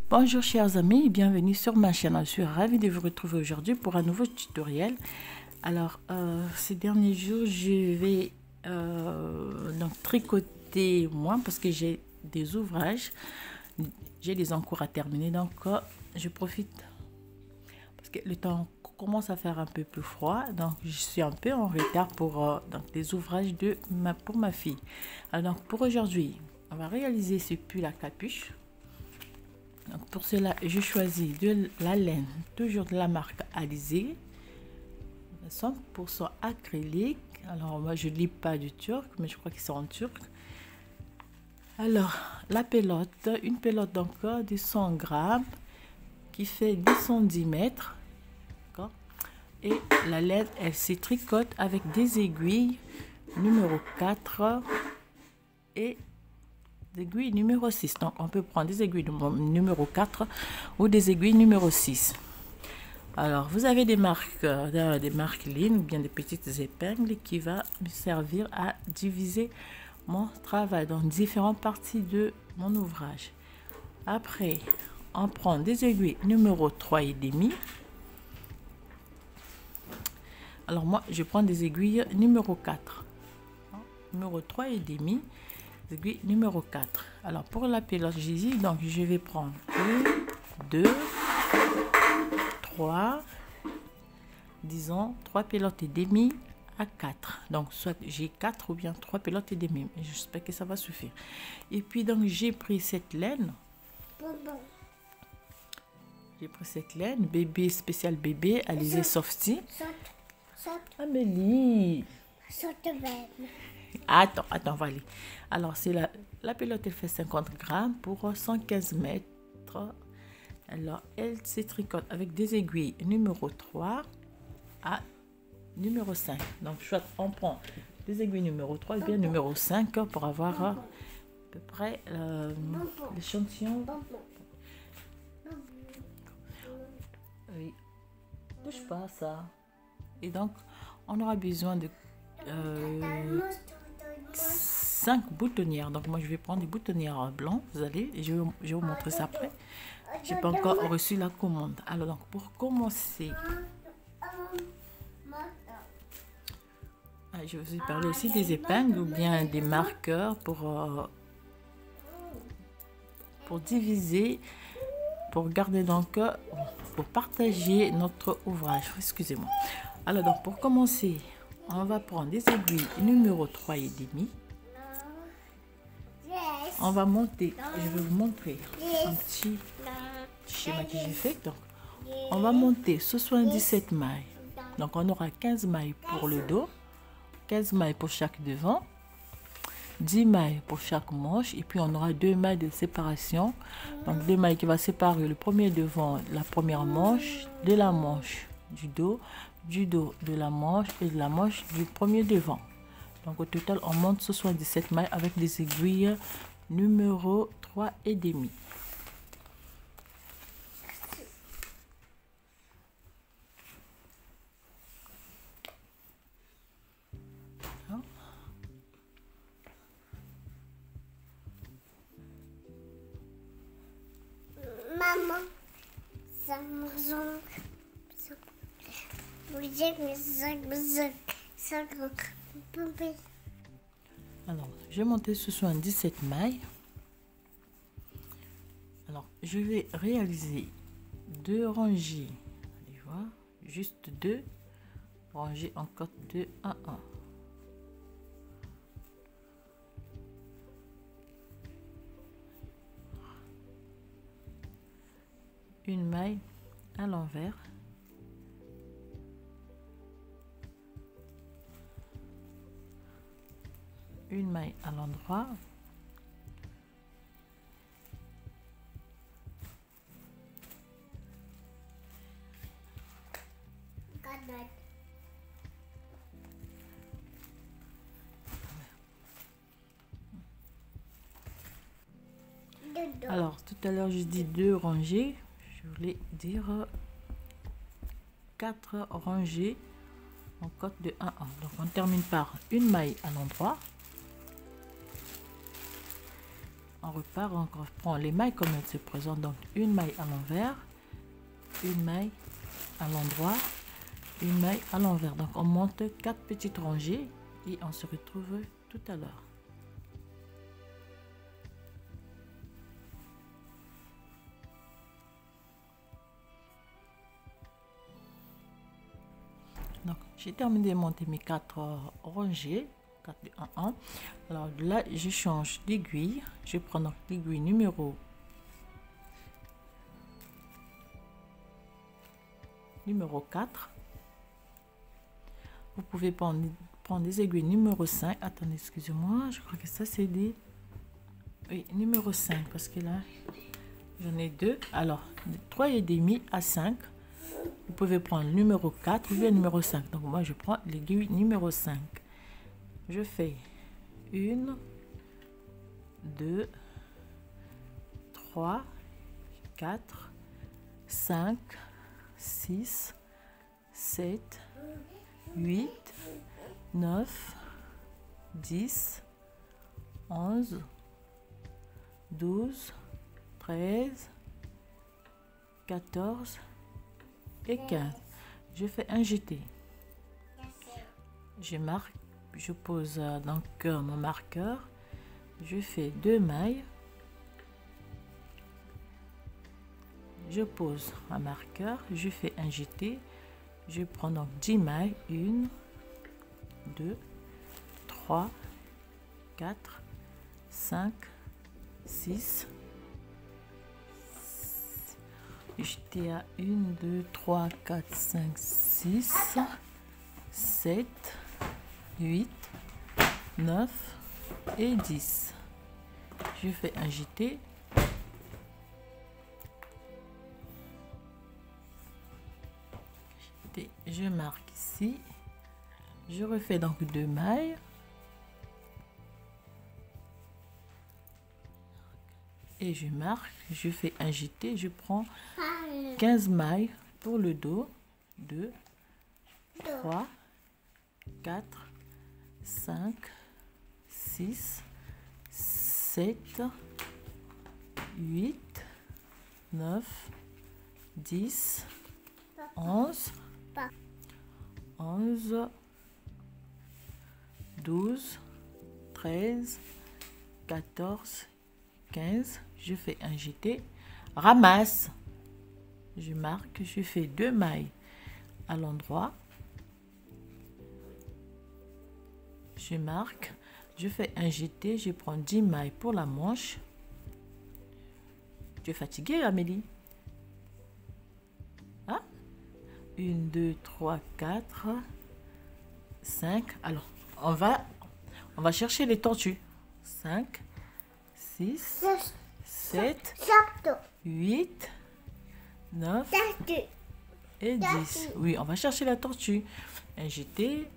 Bonjour chers amis, bienvenue sur ma chaîne. Je suis ravie de vous retrouver aujourd'hui pour un nouveau tutoriel. Alors, ces derniers jours, je vais donc tricoter moins parce que j'ai des ouvrages, j'ai des encours à terminer. Donc, je profite parce que le temps commence à faire un peu plus froid. Donc, je suis un peu en retard pour donc, des ouvrages pour ma fille. Alors, donc, pour aujourd'hui, on va réaliser ce pull à capuche. Donc pour cela, je choisis de la laine, toujours de la marque Alizé, 100% acrylique. Alors moi je ne lis pas du turc, mais je crois qu'ils sont en turc. Alors la pelote, une pelote d'encore de 100 grammes qui fait 10 cm. Et la laine, elle se tricote avec des aiguilles numéro 4 et aiguilles numéro 6. Donc on peut prendre des aiguilles numéro 4 ou des aiguilles numéro 6. Alors vous avez des marques lignes, bien des petites épingles qui va me servir à diviser mon travail dans différentes parties de mon ouvrage. Après on prend des aiguilles numéro 3 et demi. Alors moi je prends des aiguilles numéro 4, numéro 3 et demi. Aiguille numéro 4. Alors pour la pelote, j'ai dit, donc je vais prendre 1, 2, 3, disons 3 pelotes et demi à 4. Donc soit j'ai 4 ou bien 3 pelotes et demi. J'espère que ça va suffire. Et puis donc j'ai pris cette laine. J'ai pris cette laine, bébé, spécial bébé, Alizé Softy. Amélie. Attends, on va aller. Alors, c'est la pelote, elle fait 50 grammes pour 115 mètres. Alors, elle se tricote avec des aiguilles numéro 3 à numéro 5. Donc, soit on prend des aiguilles numéro 3 et bien numéro 5 pour avoir à peu près l'échantillon. Oui, touche pas à ça. Et donc, on aura besoin de 5 boutonnières. Donc moi je vais prendre des boutonnières blancs. Vous allez, je vais vous montrer ça après. J'ai pas encore reçu la commande. Alors donc pour commencer, je vous ai parlé aussi des épingles ou bien des marqueurs pour diviser, pour garder donc pour partager notre ouvrage. Excusez-moi. Alors donc pour commencer, on va prendre des aiguilles numéro 3 et demi. On va monter, je vais vous montrer un petit schéma que j'ai fait. Donc, on va monter 77 mailles. Donc, on aura 15 mailles pour le dos, 15 mailles pour chaque devant, 10 mailles pour chaque manche. Et puis, on aura 2 mailles de séparation. Donc, 2 mailles qui vont séparer le premier devant, la première manche, de la manche du dos de la manche et de la manche du premier devant. Donc, au total, on monte 77 mailles avec des aiguilles numéro 3 et demi. Maman, ça alors, je vais monter 77 mailles. Alors, je vais réaliser 2 rangées. Allez voir, juste 2 rangées en cote de 1 1. Une maille à l'envers. Une maille à l'endroit. Alors, tout à l'heure, je dis 2 rangées. Je voulais dire 4 rangées en cote de 1 1. Donc, on termine par une maille à l'endroit. on repart, on reprend les mailles comme elles se présentent. Donc une maille à l'envers, une maille à l'endroit, une maille à l'envers. Donc on monte 4 petites rangées et on se retrouve tout à l'heure. Donc j'ai terminé de monter mes 4 rangées, 4 de 1 1. Alors là je change d'aiguille, je prends donc l'aiguille numéro 4. Vous pouvez prendre des aiguilles numéro 5. Attendez, excusez-moi, je crois que ça c'est des... Oui, numéro 5, parce que là, j'en ai 2. Alors, de 3,5 à 5. Vous pouvez prendre le numéro 4 ou le numéro 5. Donc, moi, je prends l'aiguille numéro 5. Je fais 1, 2, 3, 4, 5, 6, 7, 8, 9, 10, 11, 12, 13, 14 et 15. Je fais un jeté. Je marque, je pose donc mon marqueur. Je fais 2 mailles. Je pose un marqueur, je fais un jeté, je prends donc 10 mailles, 1, 2, 3, 4, 5, 6, jeté à 1, 2, 3, 4, 5, 6, 7, 8, 9 et 10. Je fais un jeté. Je marque ici, je refais donc 2 mailles, et je marque, je fais un jeté, je prends 15 mailles pour le dos, 2, 3, 4, 5, 6, 7, 8, 9, 10, 11, 11, 12, 13, 14, 15. Je fais un jeté, ramasse. Je marque, je fais 2 mailles à l'endroit. Je marque, je fais un jeté, je prends 10 mailles pour la manche. Tu es fatiguée, Amélie? 1, 2, 3, 4, 5. Alors, on va chercher les tortues. 5, 6, 7, 8, 9 et 10. Oui, on va chercher la tortue. Un jeté.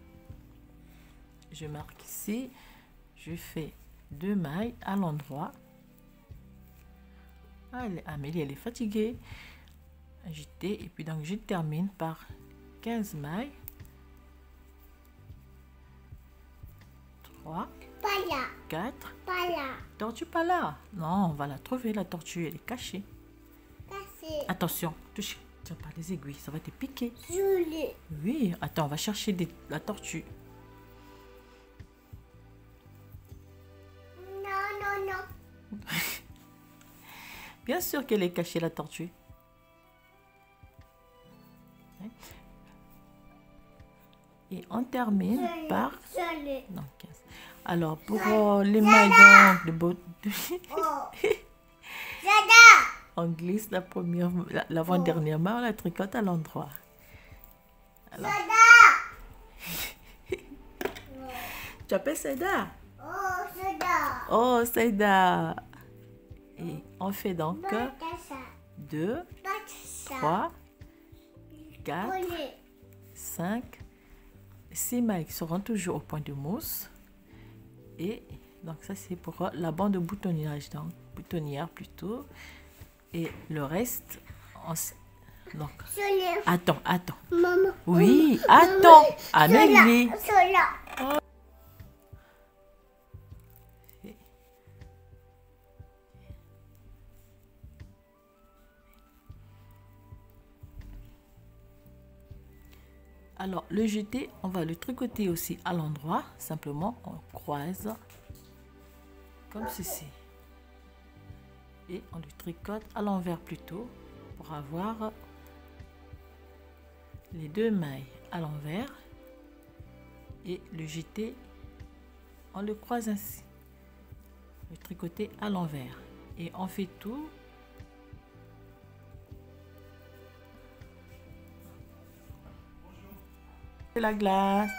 Je marque ici. Je fais 2 mailles à l'endroit. Amélie, elle est fatiguée. Jeté, et puis donc je termine par 15 mailles, 3, 4, tortue pas là, non, on va la trouver, la tortue, elle est cachée. Attention, touche, tiens pas les aiguilles, ça va te piquer. Oui, attends, on va chercher la tortue. Non. Bien sûr qu'elle est cachée, la tortue. Et on termine par... Non, 15. Alors, pour les mailles de on glisse l'avant-dernière maille, on la tricote à l'endroit. Alors... Tu appelles Seda? Oh, Seda. Et on fait donc 2, 3, 4, 5, 6 mailles qui seront toujours au point de mousse. Et donc ça c'est pour la bande de boutonnage, donc boutonnière plutôt. Et le reste, donc attends. Maman. Oui, attends, Amélie. Alors, le jeté, on va le tricoter aussi à l'endroit. Simplement, on croise comme ceci. Et on le tricote à l'envers plutôt pour avoir les deux mailles à l'envers. Et le jeté, on le croise ainsi. Le tricoter à l'envers. Et on fait tout. La glace.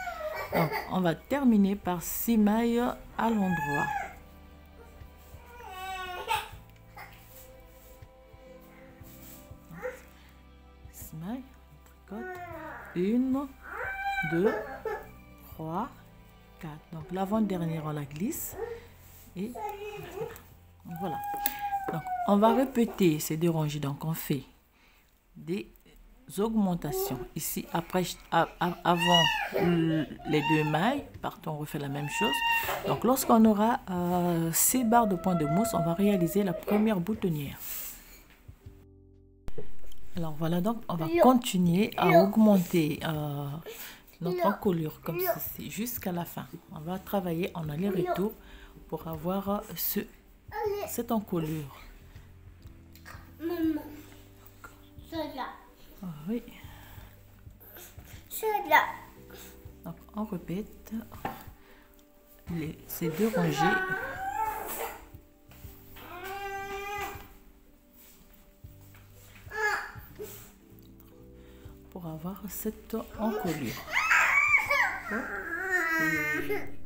Donc, on va terminer par 6 mailles à l'endroit. Mailles, on tricote 1, 2, 3, 4. Donc l'avant-dernière on la glisse et voilà. Donc on va répéter ces deux rangées. Donc on fait des augmentations ici après avant les deux mailles. Partons, on refait la même chose. Donc lorsqu'on aura 6 barres de point de mousse, on va réaliser la première boutonnière. Alors voilà, donc on va continuer à augmenter notre encolure comme ceci jusqu'à la fin. On va travailler en aller-retour pour avoir cette encolure. Maman, c'est là. Ah, oui. C'est là. Donc on répète ces deux rangées. Pour avoir cette encolure. Et